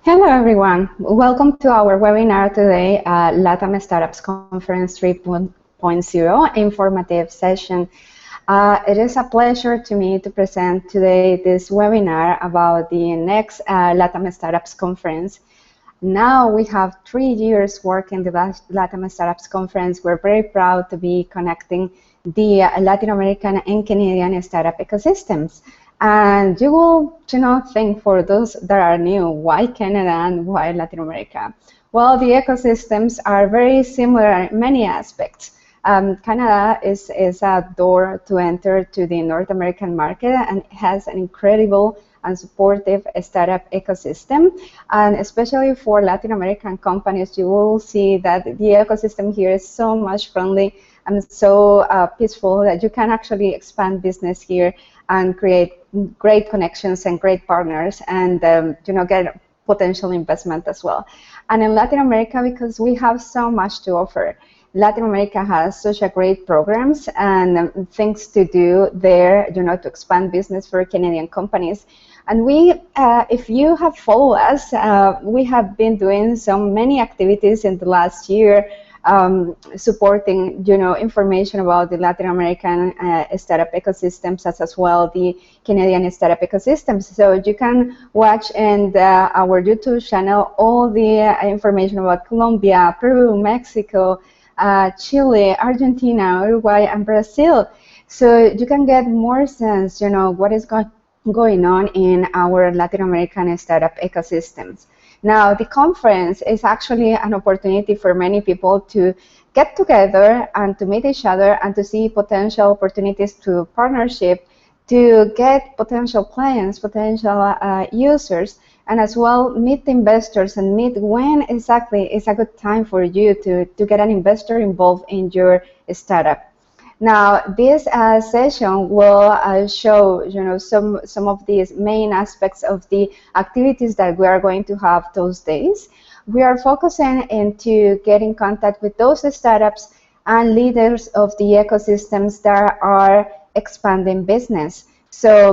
Hello, everyone. Welcome to our webinar today, LatAm Startups Conference 3.0 informative session. It is a pleasure to me to present today this webinar about the next LatAm Startups Conference. Now we have 3 years working the LatAm Startups Conference. We're very proud to be connecting the Latin American and Canadian startup ecosystems. And you will, think for those that are new, why Canada and why Latin America? Well, the ecosystems are very similar in many aspects. Canada is a door to enter to the North American market and has an incredible and supportive startup ecosystem. And especially for Latin American companies, you will see that the ecosystem here is so much friendly and so peaceful that you can actually expand business here and create great connections and great partners and get potential investment as well. And in Latin America, because we have so much to offer, Latin America has such a great programs and things to do there, to expand business for Canadian companies. And we, if you have followed us, we have been doing so many activities in the last year, supporting, information about the Latin American startup ecosystems, as well the Canadian startup ecosystems. So you can watch in our YouTube channel all the information about Colombia, Peru, Mexico, Chile, Argentina, Uruguay, and Brazil. So you can get more sense, what is going on in our Latin American startup ecosystems. Now, the conference is actually an opportunity for many people to get together and to meet each other and to see potential opportunities to partnership, to get potential clients, potential users, and as well meet investors and meet when exactly is a good time for you to get an investor involved in your startup. Now, this session will show, some of these main aspects of the activities that we are going to have those days. We are focusing into getting in contact with those startups and leaders of the ecosystems that are expanding business. So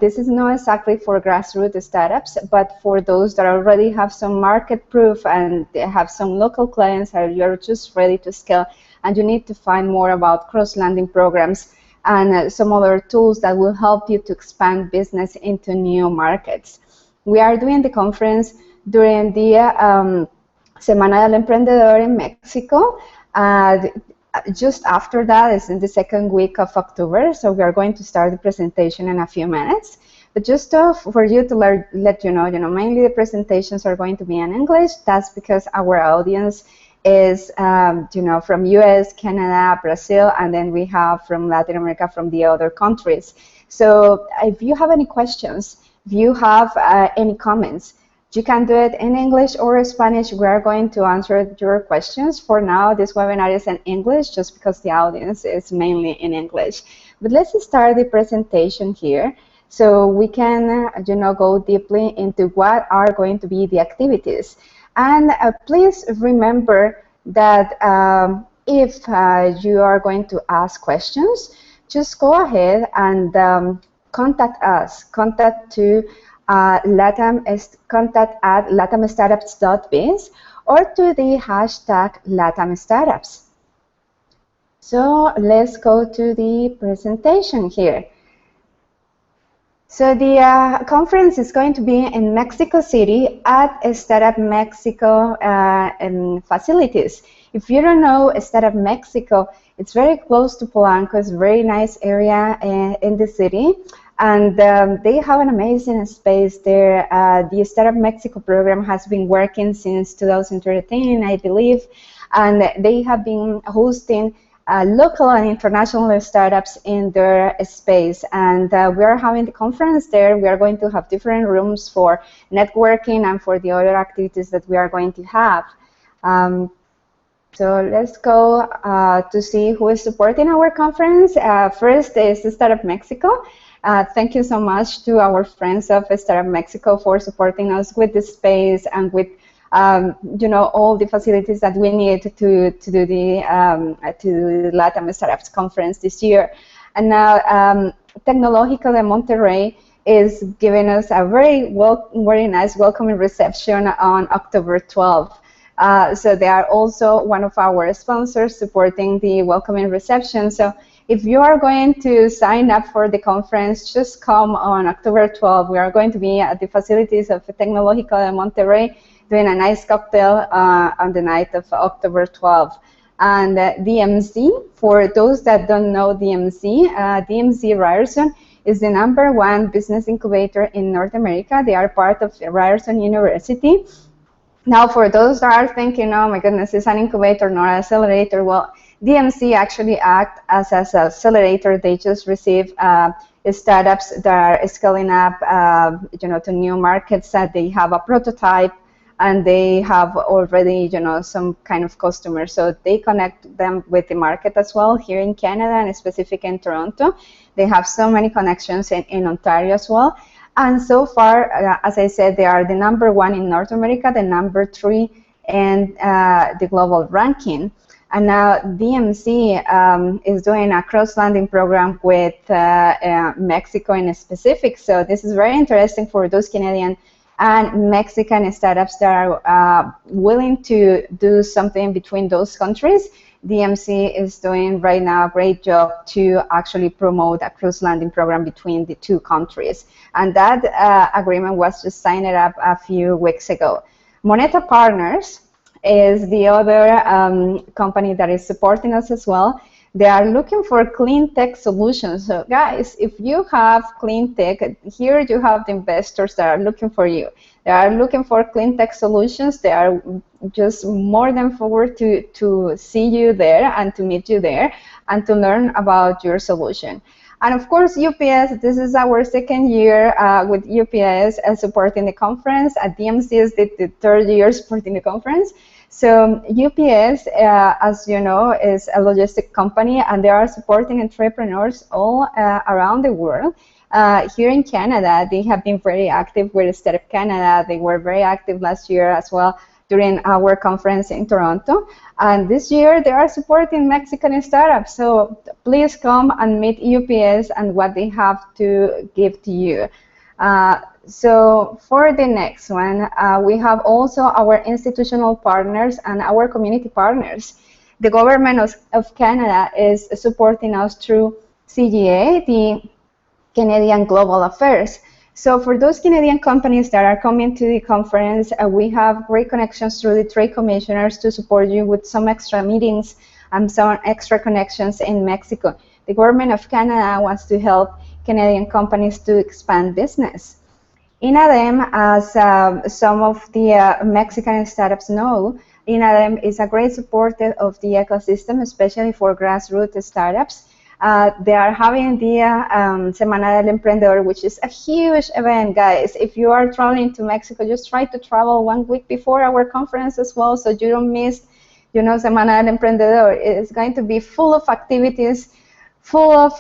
this is not exactly for grassroots startups, but for those that already have some market proof and they have some local clients and you're just ready to scale. And you need to find more about cross-landing programs and some other tools that will help you to expand business into new markets. We are doing the conference during the Semana del Emprendedor in Mexico. Just after that is in the second week of October, so we are going to start the presentation in a few minutes. But just for you to let you know, mainly the presentations are going to be in English. That's because our audience is, from US, Canada, Brazil, and then we have from Latin America, from the other countries. So if you have any questions, if you have any comments, you can do it in English or Spanish. We are going to answer your questions. For now, this webinar is in English just because the audience is mainly in English. But let's start the presentation here so we can, go deeply into what are going to be the activities. And please remember that if you are going to ask questions, just go ahead and contact us. Contact at latamstartups.biz or to the hashtag LatamStartups. So let's go to the presentation here. So the conference is going to be in Mexico City at Startup Mexico facilities. If you don't know Startup Mexico, it's very close to Polanco. It's a very nice area in the city. And they have an amazing space there. The Startup Mexico program has been working since 2013, I believe. And they have been hosting local and international startups in their space, and we are having the conference there. We are going to have different rooms for networking and for the other activities that we are going to have. So let's go to see who is supporting our conference. First is Startup Mexico. Thank you so much to our friends of Startup Mexico for supporting us with the space and with all the facilities that we need to do the LatAm Startups Conference this year. And now Tecnológico de Monterrey is giving us a very nice welcoming reception on October 12th. So they are also one of our sponsors supporting the welcoming reception. So if you are going to sign up for the conference, just come on October 12th. We are going to be at the facilities of Tecnológico de Monterrey doing a nice cocktail on the night of October 12th. And DMC, for those that don't know DMC, DMC Ryerson is the #1 business incubator in North America. They are part of Ryerson University. Now, for those that are thinking, oh my goodness, it's an incubator, not an accelerator, well, DMC actually act as an accelerator. They just receive startups that are scaling up, to new markets, that they have a prototype, and they have already, some kind of customers. So they connect them with the market as well here in Canada, and specifically in Toronto. They have so many connections in Ontario as well. And so far, as I said, they are the #1 in North America, the #3 in the global ranking. And now DMC is doing a cross-landing program with Mexico in specific. So this is very interesting for those Canadian and Mexican startups that are willing to do something between those countries. DMC is doing right now a great job to actually promote a cross-landing program between the two countries. And that agreement was just signed up a few weeks ago. Moneta Partners is the other company that is supporting us as well. They are looking for clean tech solutions. So guys, if you have clean tech, here you have the investors that are looking for you. They are looking for clean tech solutions. They are just more than forward to see you there and to meet you there and to learn about your solution. And of course, UPS, this is our second year with UPS supporting the conference. At DMC is the third year supporting the conference. So UPS, as you know, is a logistic company, and they are supporting entrepreneurs all around the world. Here in Canada, they have been very active with Startup Canada. They were very active last year as well during our conference in Toronto. And this year, they are supporting Mexican startups. So please come and meet UPS and what they have to give to you. So for the next one, we have also our institutional partners and our community partners. The government of Canada is supporting us through CGA, the Canadian Global Affairs. So for those Canadian companies that are coming to the conference, we have great connections through the trade commissioners to support you with some extra meetings and some extra connections in Mexico. The government of Canada wants to help Canadian companies to expand business. INADEM, as some of the Mexican startups know, INADEM is a great supporter of the ecosystem, especially for grassroots startups. They are having the Semana del Emprendedor, which is a huge event, guys. If you are traveling to Mexico, just try to travel 1 week before our conference as well, so you don't miss, Semana del Emprendedor. It's going to be full of activities, full of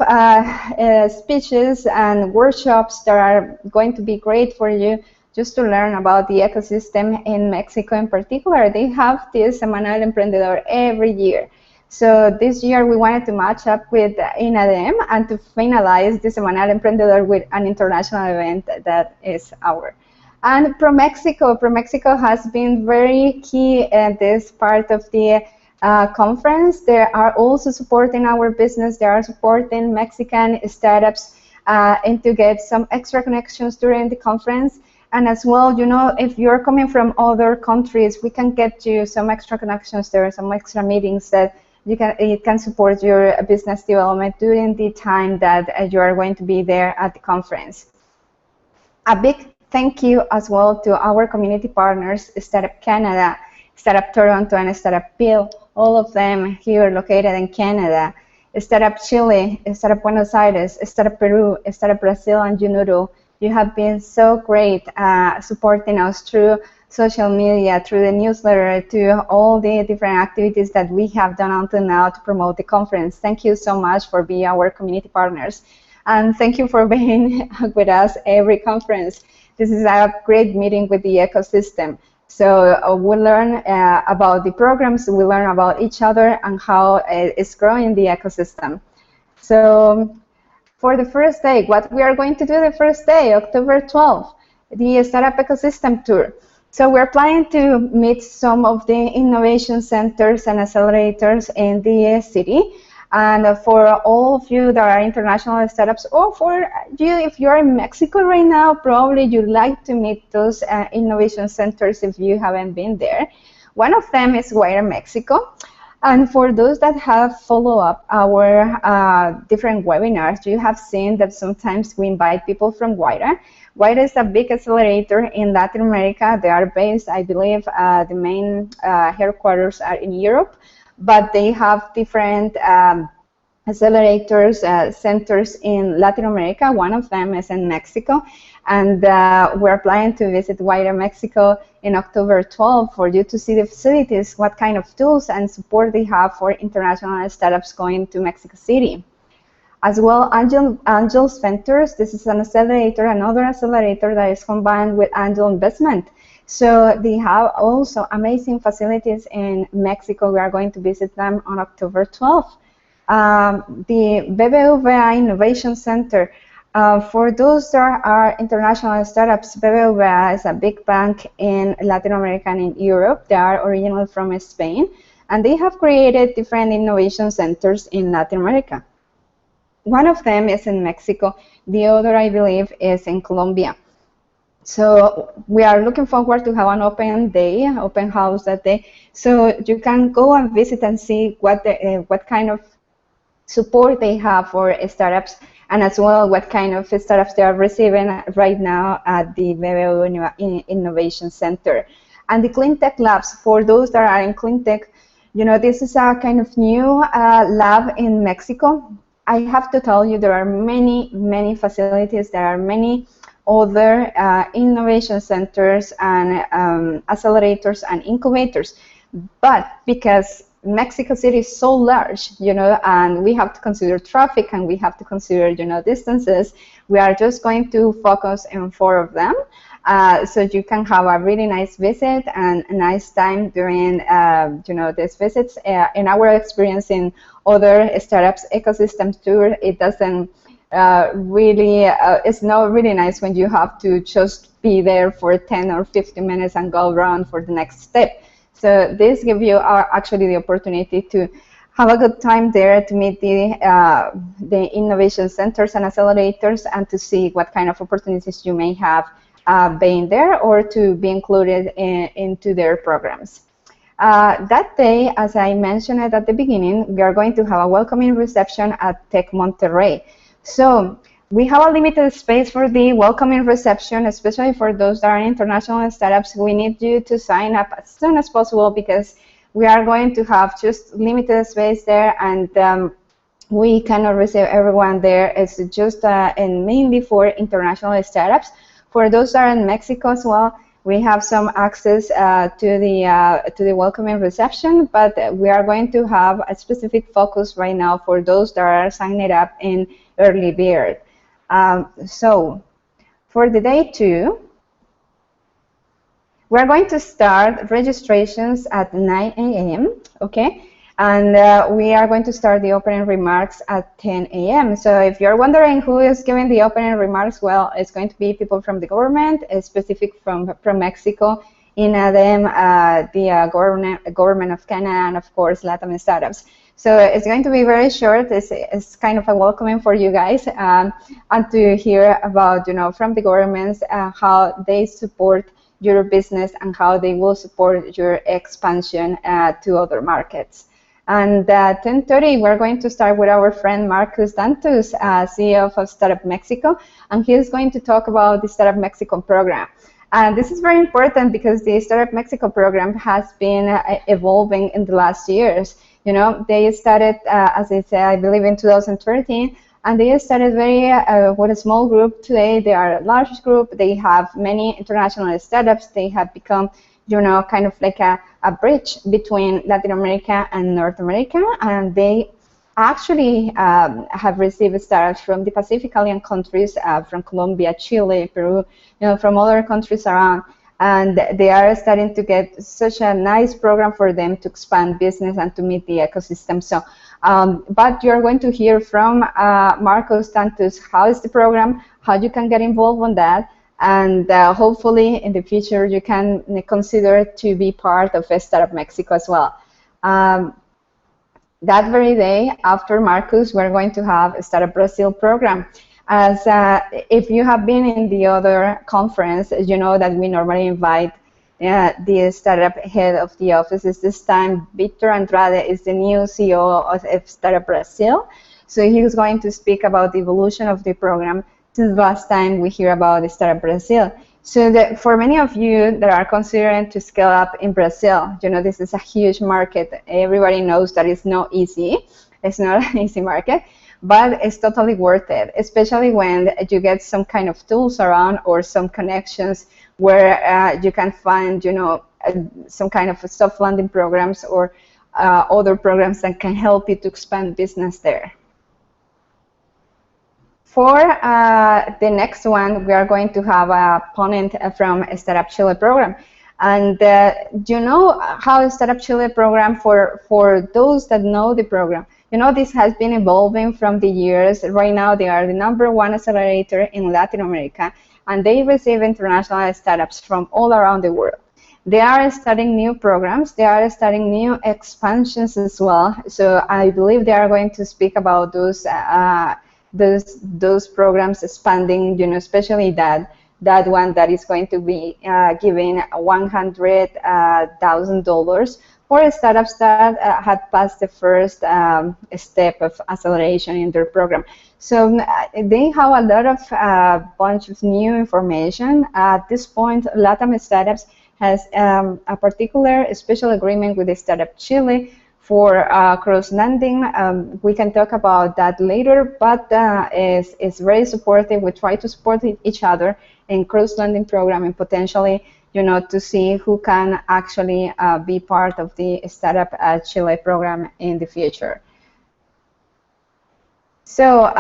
speeches and workshops that are going to be great for you just to learn about the ecosystem in Mexico in particular. They have this Semana del Emprendedor every year. So this year we wanted to match up with INADEM and to finalize the Semana del Emprendedor with an international event that is our. And ProMexico has been very key in this part of the conference. They are also supporting our business. They are supporting Mexican startups and to get some extra connections during the conference. And as well, if you're coming from other countries, we can get you some extra connections there, some extra meetings that it can support your business development during the time that you are going to be there at the conference. A big thank you as well to our community partners, Startup Canada, Startup Toronto, and Startup Peel, all of them here located in Canada, Startup Chile, Startup Buenos Aires, Startup Peru, Startup Brazil, and Unuro. You have been so great supporting us through social media, through the newsletter, to all the different activities that we have done until now to promote the conference. Thank you so much for being our community partners. And thank you for being with us every conference. This is a great meeting with the ecosystem. So we learn about the programs, we learn about each other and how it's growing the ecosystem. So for the first day, what we are going to do the first day, October 12th, the Startup Ecosystem Tour. So we're planning to meet some of the innovation centers and accelerators in the city. And for all of you that are international startups, or for you, if you're in Mexico right now, probably you'd like to meet those innovation centers if you haven't been there. One of them is Guaira, Mexico. And for those that have followed up our different webinars, you have seen that sometimes we invite people from Guaira. Guaira is a big accelerator in Latin America. They are based, I believe, the main headquarters are in Europe, but they have different accelerators, centers in Latin America. One of them is in Mexico, and we're planning to visit Guaira, Mexico in October 12 for you to see the facilities, what kind of tools and support they have for international startups going to Mexico City. As well, Angels Ventures, this is an accelerator, another accelerator that is combined with angel investment. So they have also amazing facilities in Mexico. We are going to visit them on October 12th. The BBVA Innovation Center, for those that are international startups, BBVA is a big bank in Latin America and in Europe. They are originally from Spain, and they have created different innovation centers in Latin America. One of them is in Mexico. The other, I believe, is in Colombia. So we are looking forward to have an open house that day. So you can go and visit and see what kind of support they have for startups, and as well what kind of startups they are receiving right now at the BBVA Innovation Center. And the Cleantech Labs, for those that are in Cleantech, you know, this is a kind of new lab in Mexico. I have to tell you, there are many facilities. There are many other innovation centers and accelerators and incubators. But because Mexico City is so large, you know, and we have to consider traffic and we have to consider, you know, distances, we are just going to focus on 4 of them. So you can have a really nice visit and a nice time during, you know, these visits. In our experience in other startups ecosystem tour, it doesn't really, it's not really nice when you have to just be there for 10 or 15 minutes and go around for the next step. So this gives you actually the opportunity to have a good time there, to meet the innovation centers and accelerators, and to see what kind of opportunities you may have being there, or to be included into their programs. That day, as I mentioned it at the beginning, we are going to have a welcoming reception at Tech Monterrey. So we have a limited space for the welcoming reception, especially for those that are international startups. We need you to sign up as soon as possible, because we are going to have just limited space there, and we cannot receive everyone there. It's just and mainly for international startups. For those that are in Mexico as well, we have some access to the welcoming reception, but we are going to have a specific focus right now for those that are signing up in early bird. So for the day 2, we're going to start registrations at 9 a.m., okay? And we are going to start the opening remarks at 10 a.m. So if you're wondering who is giving the opening remarks, well, it's going to be people from the government, specific from ProMexico, LatAm, the government of Canada, and of course, LatAm Startups. So it's going to be very short. It's kind of a welcoming for you guys, and to hear about, you know, from the governments how they support your business and how they will support your expansion to other markets. And at 10:30, we're going to start with our friend Marcus Dantus, CEO of Startup Mexico, and he is going to talk about the Startup Mexico program. And this is very important because the Startup Mexico program has been evolving in the last years. You know, they started, as I said, I believe in 2013, and they started very with a small group. Today, they are a large group. They have many international startups. They have become, you know, kind of like a bridge between Latin America and North America, and they actually have received startups from the Pacific Island countries, from Colombia, Chile, Peru, you know, from other countries around, and they are starting to get such a nice program for them to expand business and to meet the ecosystem. So But you're going to hear from Marcos Tantus how is the program, how you can get involved on that, and hopefully in the future you can consider to be part of Startup Mexico as well. That very day after Marcus, we're going to have a Startup Brazil program. As if you have been in the other conference, you know that we normally invite the startup head of the offices. This time, Victor Andrade is the new CEO of Startup Brazil. So he was going to speak about the evolution of the program since last time we hear about Startup Brazil. So that for many of you that are considering to scale up in Brazil, you know, this is a huge market. Everybody knows that it's not easy. It's not an easy market, but it's totally worth it, especially when you get some kind of tools around or some connections where you can find, you know, some kind of soft landing programs or other programs that can help you to expand business there. For the next one, we are going to have a ponent from Startup Chile program. And you know how Startup Chile program, for those that know the program, you know, this has been evolving from the years. Right now, they are the #1 accelerator in Latin America, and they receive international startups from all around the world. They are starting new programs. They are starting new expansions as well. So I believe they are going to speak about those programs expanding, you know, especially that one that is going to be giving $100,000 for startups that had passed the first step of acceleration in their program. So they have a lot of bunch of new information. At this point, LatAm Startups has a particular special agreement with the Startup Chile for cross-landing. We can talk about that later, but it's very supportive. We try to support each other in cross-landing program and potentially, you know, to see who can actually be part of the Startup Chile program in the future. So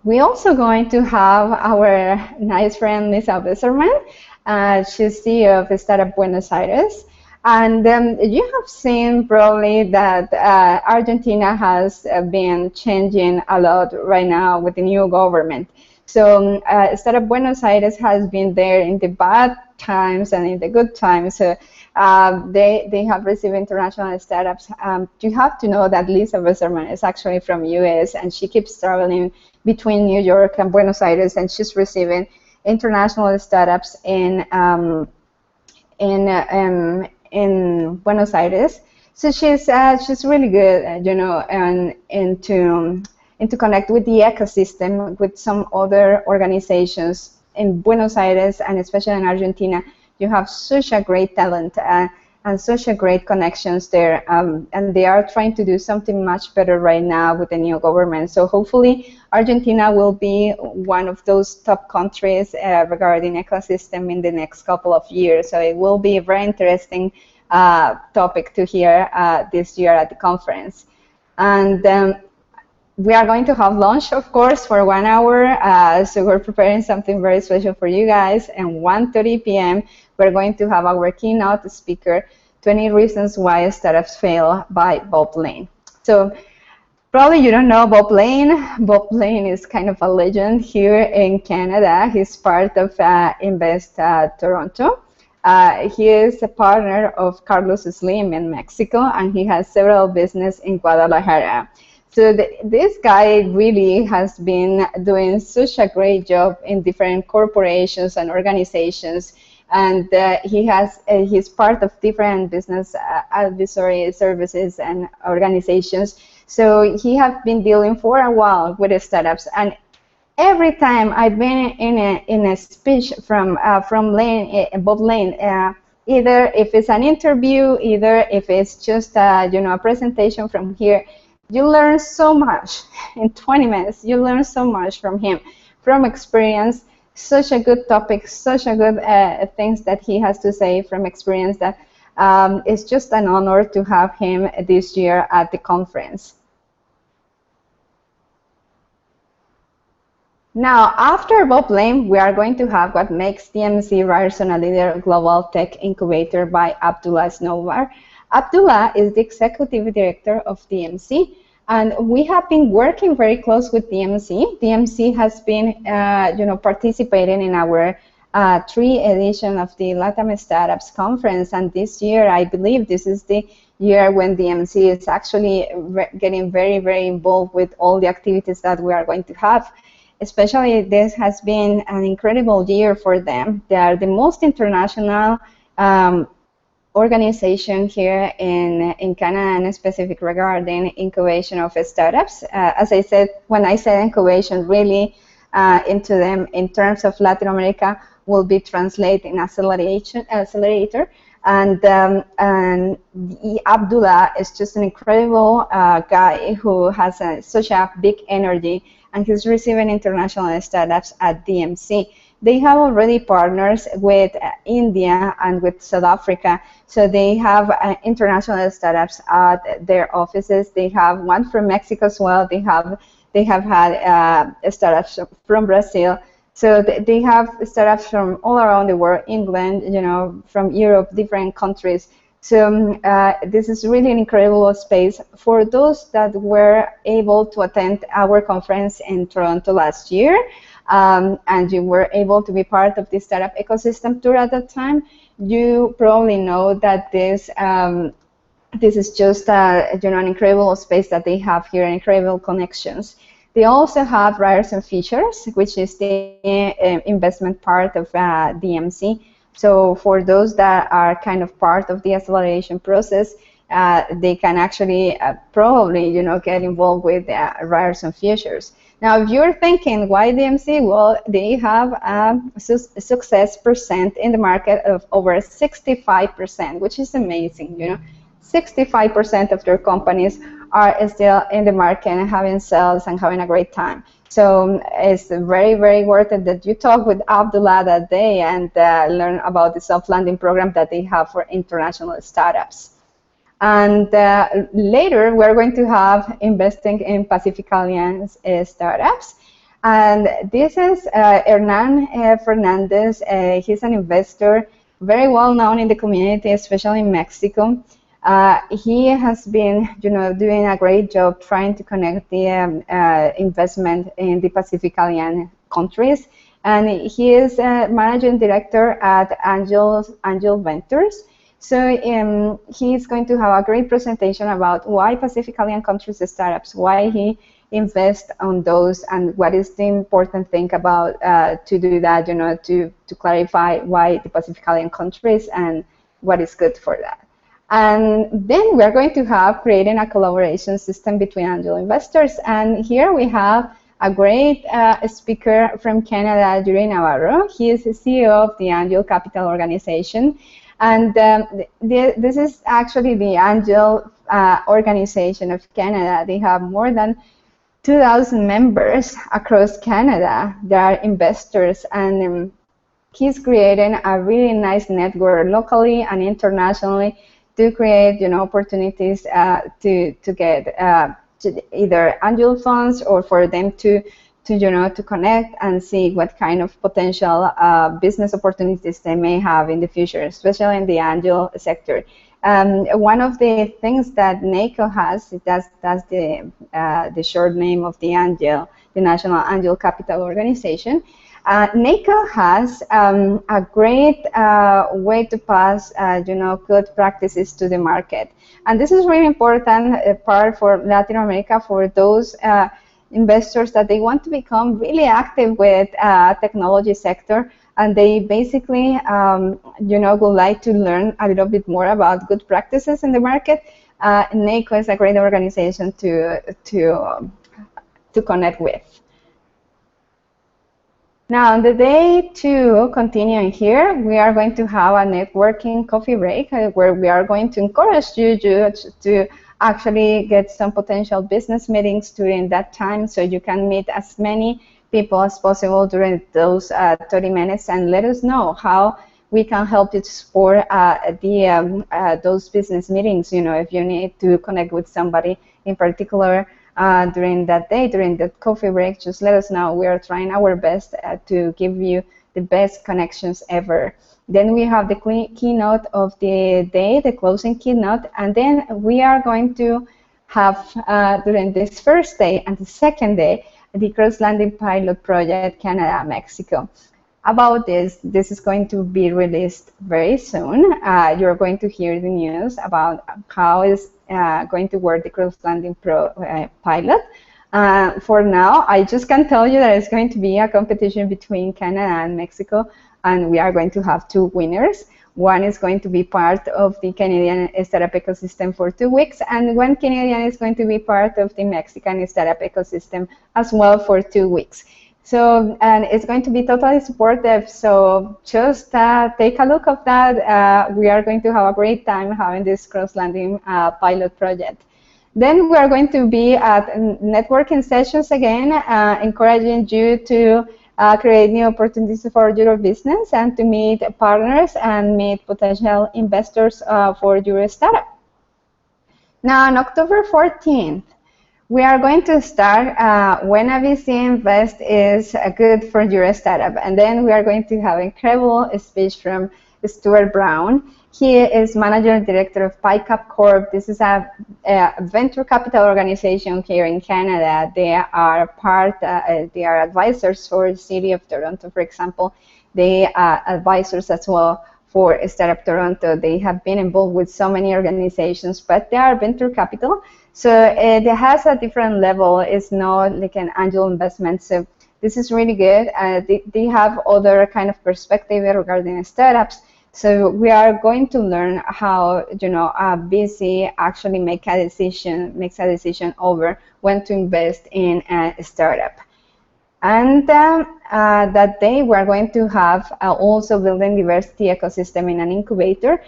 we're also going to have our nice friend Lisa Besserman. She's CEO of Startup Buenos Aires. And you have seen probably that Argentina has been changing a lot right now with the new government. So Startup Buenos Aires has been there in the bad times and in the good times. So they have received international startups. You have to know that Lisa Besserman is actually from US, and she keeps traveling between New York and Buenos Aires, and she's receiving international startups in Buenos Aires. So she's really good, you know, and to connect with the ecosystem with some other organizations in Buenos Aires, and especially in Argentina. You have such a great talent and such a great connections there, and they are trying to do something much better right now with the new government. So hopefully Argentina will be one of those top countries regarding ecosystem in the next couple of years. So it will be a very interesting topic to hear this year at the conference. And we are going to have lunch, of course, for 1 hour. So we're preparing something very special for you guys. And 1:30 p.m., we're going to have our keynote speaker, 20 Reasons Why Startups Fail by Bob Lane. So probably you don't know Bob Lane. Bob Lane is kind of a legend here in Canada. He's part of Invest Toronto. He is a partner of Carlos Slim in Mexico, and he has several businesses in Guadalajara. So this guy really has been doing such a great job in different corporations and organizations, and he's part of different business advisory services and organizations. So he has been dealing for a while with the startups, and every time I've been in a speech from Bob Lane, either if it's an interview, either if it's just you know, a presentation from here, you learn so much in 20 minutes. You learn so much from him, from experience. Such a good topic, such a good things that he has to say from experience, that it's just an honor to have him this year at the conference. Now, after Bob Lane, we are going to have what makes TMC Ryerson a leader global tech incubator by Abdullah Snowbar. Abdullah is the executive director of TMC, And we have been working very close with DMC. DMC has been, participating in our 3 edition of the LatAm Startups Conference. And this year, I believe this is the year when DMC is actually getting very, very involved with all the activities that we are going to have. Especially, this has been an incredible year for them. They are the most international organization here in Canada, and specific regarding incubation of startups. As I said, when I said incubation, really into them in terms of Latin America will be translating accelerator. And Abdullah is just an incredible guy who has such a big energy, and he's receiving international startups at DMC. They have already partners with India and with South Africa, so they have international startups at their offices. They have one from Mexico as well. They have had startups from Brazil. So they have startups from all around the world, England, from Europe, different countries. So this is really an incredible space for those that were able to attend our conference in Toronto last year. And you were able to be part of the startup ecosystem tour at that time. You probably know that this is just an incredible space that they have here, incredible connections. They also have Writers and Features, which is the investment part of DMC. So for those that are kind of part of the acceleration process, they can actually probably get involved with Writers and Features. Now, if you're thinking, why DMC? Well, they have a success percent in the market of over 65%, which is amazing. 65% of their companies are still in the market and having sales and having a great time. So it's very, very worth it that you talk with Abdullah that day and learn about the soft landing program that they have for international startups. And later, we're going to have investing in Pacific Alliance startups. And this is Hernan Fernandez. He's an investor, very well known in the community, especially in Mexico. He has been, doing a great job trying to connect the investment in the Pacific Alliance countries. And he is managing director at Angel Ventures. So he's going to have a great presentation about why Pacific Alliance countries startups, why he invests on those, and what is the important thing about to do that, to clarify why the Pacific Alliance countries and what is good for that. And then we're going to have creating a collaboration system between angel investors. And here we have a great speaker from Canada, Yuri Navarro. He is the CEO of the Angel Capital Organization. And this is actually the Angel organization of Canada. They have more than 2,000 members across Canada. They are investors, and he's creating a really nice network locally and internationally to create, opportunities to get to either angel funds or for them to connect and see what kind of potential business opportunities they may have in the future, especially in the angel sector. One of the things that NACO has, that's the short name of the Angel, the National Angel Capital Organization. NACO has a great way to pass, good practices to the market. And this is really important part for Latin America, for those investors that they want to become really active with technology sector, and they basically, would like to learn a little bit more about good practices in the market. NACO is a great organization to connect with. Now, on the day two, continuing here, we are going to have a networking coffee break where we are going to encourage you to actually get some potential business meetings during that time, so you can meet as many people as possible during those 30 minutes, and let us know how we can help you to support those business meetings. If you need to connect with somebody in particular during that day, during that coffee break, just let us know. We are trying our best to give you the best connections ever. Then we have the keynote of the day, the closing keynote, and then we are going to have during this first day and the second day the cross-landing pilot project Canada-Mexico. About this is going to be released very soon. You're going to hear the news about how is going to work the cross-landing pilot. For now, I just can tell you that it's going to be a competition between Canada and Mexico, and we are going to have two winners. One is going to be part of the Canadian startup ecosystem for 2 weeks, and one Canadian is going to be part of the Mexican startup ecosystem as well for 2 weeks. So, and it's going to be totally supportive. So just take a look of that. We are going to have a great time having this cross-landing pilot project. Then we are going to be at networking sessions again, encouraging you to create new opportunities for your business and to meet partners and meet potential investors for your startup. Now, on October 14th, we are going to start when a VC invest is good for your startup. And then we are going to have an incredible speech from Stuart Brown. He is Manager Director of PiCap Corp. This is a venture capital organization here in Canada. They are they are advisors for the City of Toronto, for example. They are advisors as well for Startup Toronto. They have been involved with so many organizations, but they are venture capital. So it has a different level. It's not like an angel investment. So this is really good. They have other kind of perspective regarding startups. So we are going to learn how, you know, a VC actually makes a decision over when to invest in a startup. And that day, we're going to have also building diversity ecosystem in an incubator.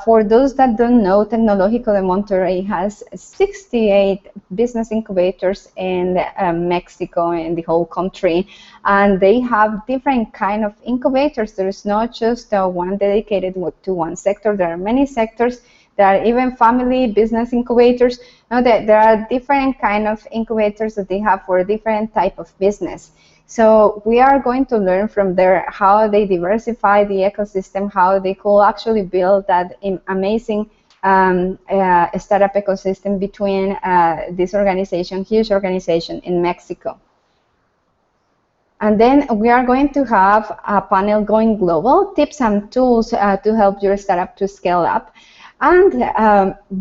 For those that don't know, Tecnológico de Monterrey has 68 business incubators in Mexico, in the whole country. And they have different kind of incubators. There is not just one dedicated to one sector. There are many sectors. There are even family business incubators. Now, there are different kind of incubators that they have for a different type of business. So we are going to learn from there how they diversify the ecosystem, how they could actually build that amazing startup ecosystem between this organization, huge organization in Mexico. And then we are going to have a panel going global, tips and tools to help your startup to scale up. And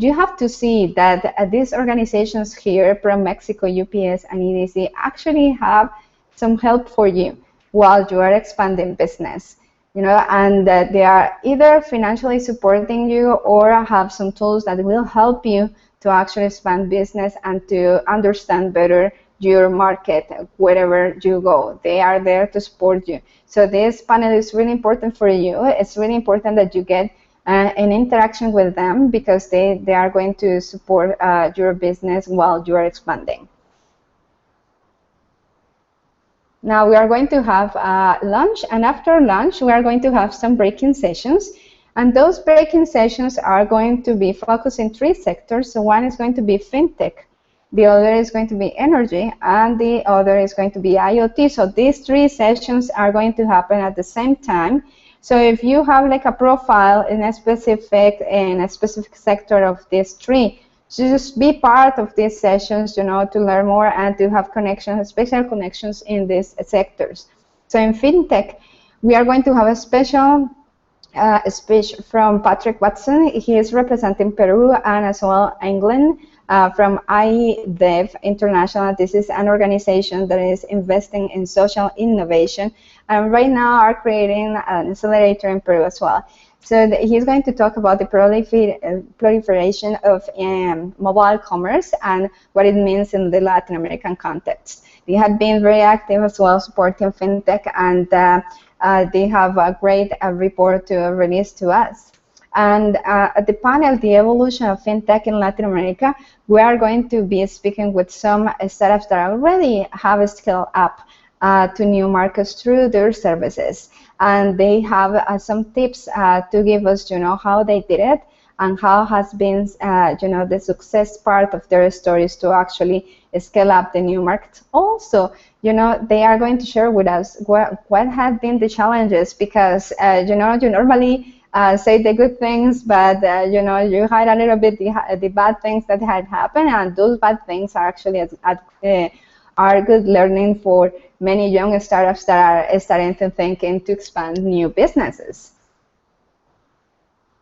you have to see that these organizations here, ProMexico, UPS, and EDC, actually have some help for you while you are expanding business. You know, and they are either financially supporting you or have some tools that will help you to actually expand business and to understand better your market wherever you go. They are there to support you. So this panel is really important for you. It's really important that you get an interaction with them because they are going to support your business while you are expanding. Now we are going to have lunch, and after lunch we are going to have some breaking sessions, and those breaking sessions are going to be focused in 3 sectors. So one is going to be Fintech, the other is going to be energy, and the other is going to be IoT. So these 3 sessions are going to happen at the same time. So if you have like a profile in a specific sector of these 3, just be part of these sessions, you know, to learn more and to have connections, special connections in these sectors. So in Fintech, we are going to have a special speech from Patrick Watson. He is representing Peru and as well England from iDev International. This is an organization that is investing in social innovation and right now are creating an accelerator in Peru as well. So he's going to talk about the proliferation of mobile commerce and what it means in the Latin American context. They have been very active as well supporting Fintech, and they have a great report to release to us. And at the panel, The Evolution of Fintech in Latin America, we are going to be speaking with some startups that already have scaled up to new markets through their services. And they have some tips to give us, you know, how they did it and how has been, you know, the success part of their stories to actually scale up the new markets. Also, you know, they are going to share with us what have been the challenges because, you know, you normally say the good things, but you know, you hide a little bit the bad things that had happened, and those bad things are actually are good learning for many young startups that are starting to think and to expand new businesses.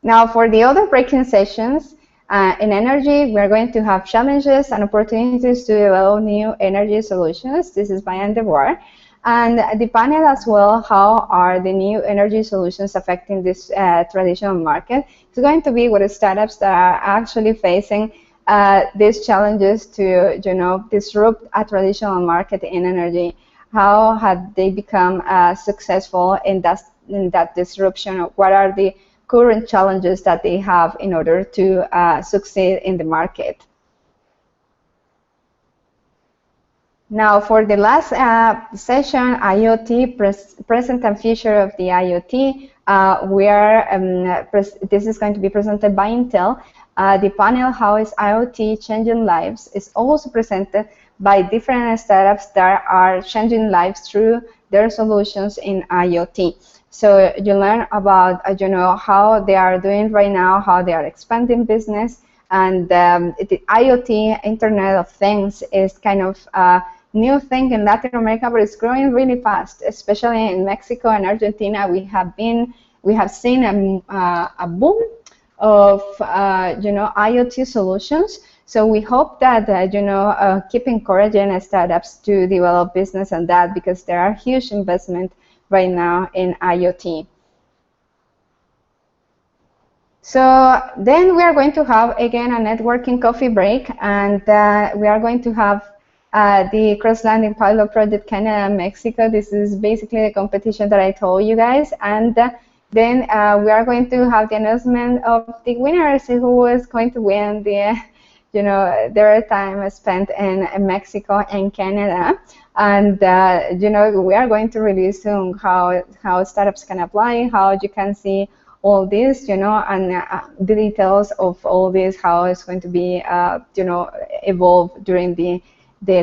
Now, for the other breaking sessions, in energy, we're going to have challenges and opportunities to develop new energy solutions. This is by Anne DeVore. And the panel as well, how are the new energy solutions affecting this traditional market? It's going to be with startups that are actually facing these challenges to, you know, disrupt a traditional market in energy. How have they become successful in that disruption? What are the current challenges that they have in order to succeed in the market? Now, for the last session, IoT, present and future of the IoT, this is going to be presented by Intel. The panel, How is IoT Changing Lives, is also presented by different startups that are changing lives through their solutions in IoT. So you learn about, you know, how they are doing right now, how they are expanding business, and the IoT, Internet of Things, is kind of new thing in Latin America, but it's growing really fast, especially in Mexico and Argentina. We have seen a boom of you know, IoT solutions. So we hope that you know, keep encouraging startups to develop business on that, because there are huge investment right now in IoT. So then we are going to have again a networking coffee break, and we are going to have the cross-landing pilot project Canada and Mexico. This is basically the competition that I told you guys. And then we are going to have the announcement of the winners, who is going to win the, you know, their time spent in Mexico and Canada. And you know, we are going to release soon how startups can apply, how you can see all this, you know, and the details of all this, how it's going to be, you know, evolve during the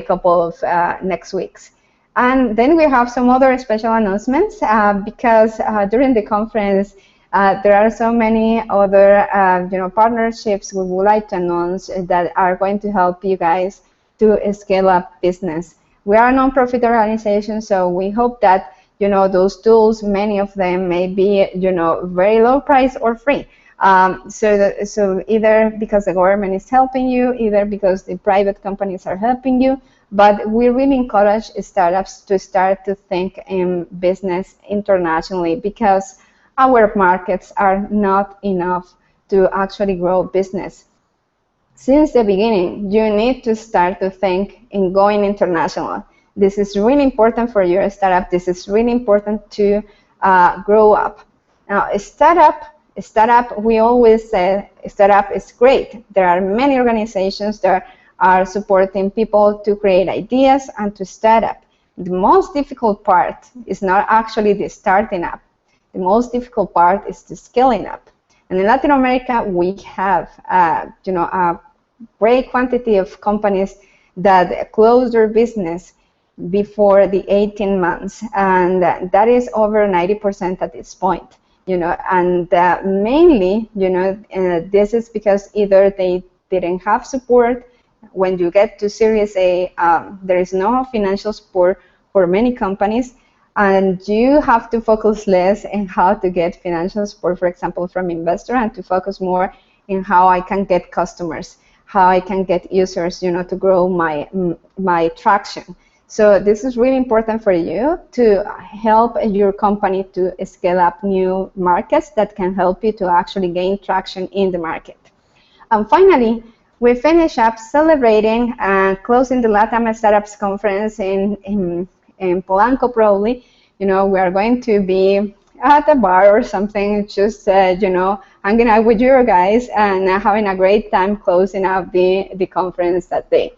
couple of next weeks. And then we have some other special announcements because during the conference there are so many other you know, partnerships we would like to announce that are going to help you guys to scale up business. We are a non-profit organization, so we hope that, you know, those tools, many of them may be, you know, very low price or free. So either because the government is helping you, either because the private companies are helping you, but we really encourage startups to start to think in business internationally, because our markets are not enough to actually grow business. Since the beginning, you need to start to think in going international. This is really important for your startup. This is really important to grow up. Now, a startup, we always say a startup is great. There are many organizations that are supporting people to create ideas and to start up. The most difficult part is not actually the starting up. The most difficult part is the scaling up. And in Latin America, we have you know, a great quantity of companies that close their business before the 18 months, and that is over 90% at this point. You know, and mainly, you know, this is because either they didn't have support. When you get to Series A, there is no financial support for many companies, and you have to focus less on how to get financial support, for example, from investor, and to focus more in how I can get customers, how I can get users, you know, to grow my traction. So this is really important for you to help your company to scale up new markets that can help you to actually gain traction in the market. And finally, we finish up celebrating and closing the LatAm Startups Conference in Polanco, probably. You know, we are going to be at a bar or something, just, you know, hanging out with you guys and having a great time closing up the conference that day.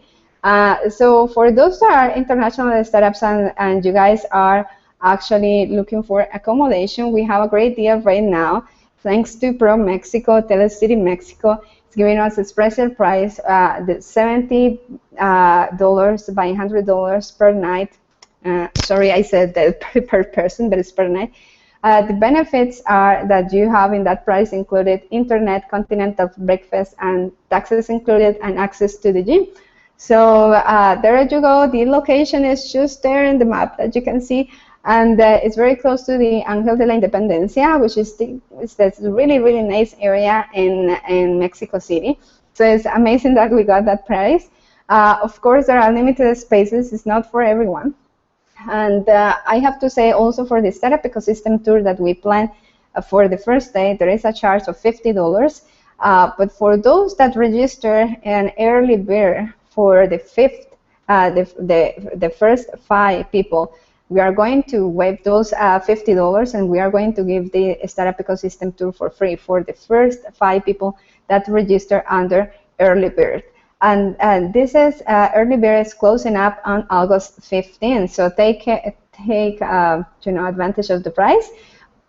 So for those that are international startups and you guys are actually looking for accommodation, we have a great deal right now. Thanks to ProMexico, Telecity Mexico, it's giving us a special price, the $70 by $100 per night. Sorry, I said that per person, but it's per night. The benefits are that you have in that price included internet, continental breakfast, and taxes included, and access to the gym. So there you go. The location is just there in the map that you can see, and it's very close to the Ángel de la Independencia, which is this really, really nice area in Mexico City. So it's amazing that we got that price. Of course, there are limited spaces. It's not for everyone. And I have to say also for the startup ecosystem tour that we plan for the first day, there is a charge of $50. But for those that register an early bird for the first 5 people, we are going to waive those $50, and we are going to give the startup ecosystem tour for free for the first 5 people that register under early bird. And this is early bird is closing up on August 15th, so take advantage of the price.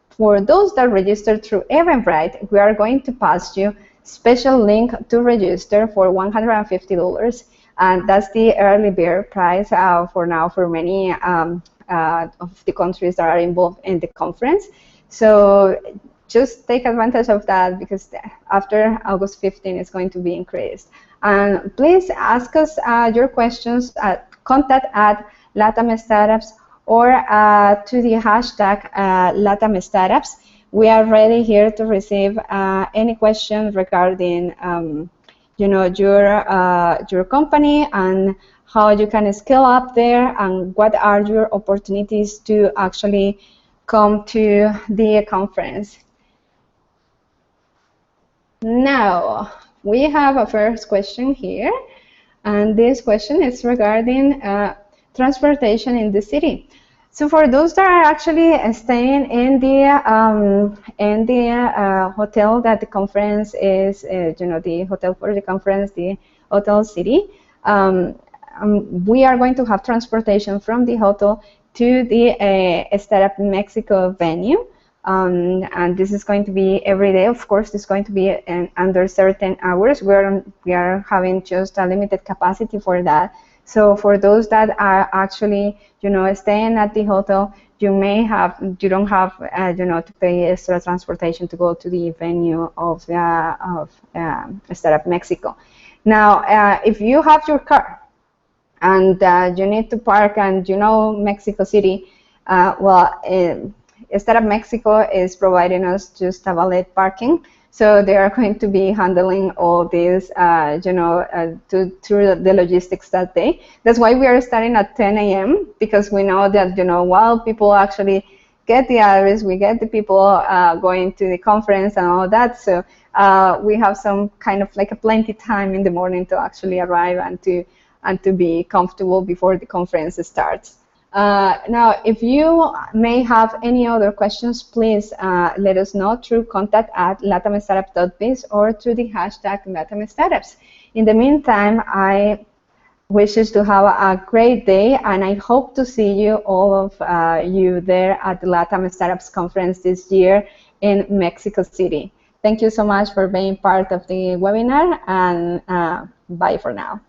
For those that register through Eventbrite, we are going to pass you special link to register for $150, and that's the early bird price for now for many of the countries that are involved in the conference. So just take advantage of that, because after August 15th, it's going to be increased. And please ask us your questions at contact@LatAm Startups or to the hashtag LatAm Startups. We are ready here to receive any questions regarding your company and how you can scale up there, and what are your opportunities to actually come to the conference. Now, we have a first question here, and this question is regarding transportation in the city. So for those that are actually staying in the hotel that the conference is, the hotel for the conference, the Hotel City, we are going to have transportation from the hotel to the Startup Mexico venue. And this is going to be every day. Of course, it's going to be under certain hours. We are having just a limited capacity for that. So for those that are actually, staying at the hotel, you don't have, to pay extra transportation to go to the venue of Startup Mexico. Now, if you have your car and you need to park, and Mexico City, Startup Mexico is providing us just a valet parking, so they are going to be handling all this, through the logistics that day. That's why we are starting at 10 a.m. because we know that, while people actually get the address, we get the people going to the conference and all that. So we have some kind of like a plenty time in the morning to actually arrive and to be comfortable before the conference starts. Now, if you may have any other questions, please let us know through contact@latamstartups.biz or through the hashtag LatAmStartups. In the meantime, I wish you to have a great day, and I hope to see you, all of you, there at the LatAm Startups Conference this year in Mexico City. Thank you so much for being part of the webinar, and bye for now.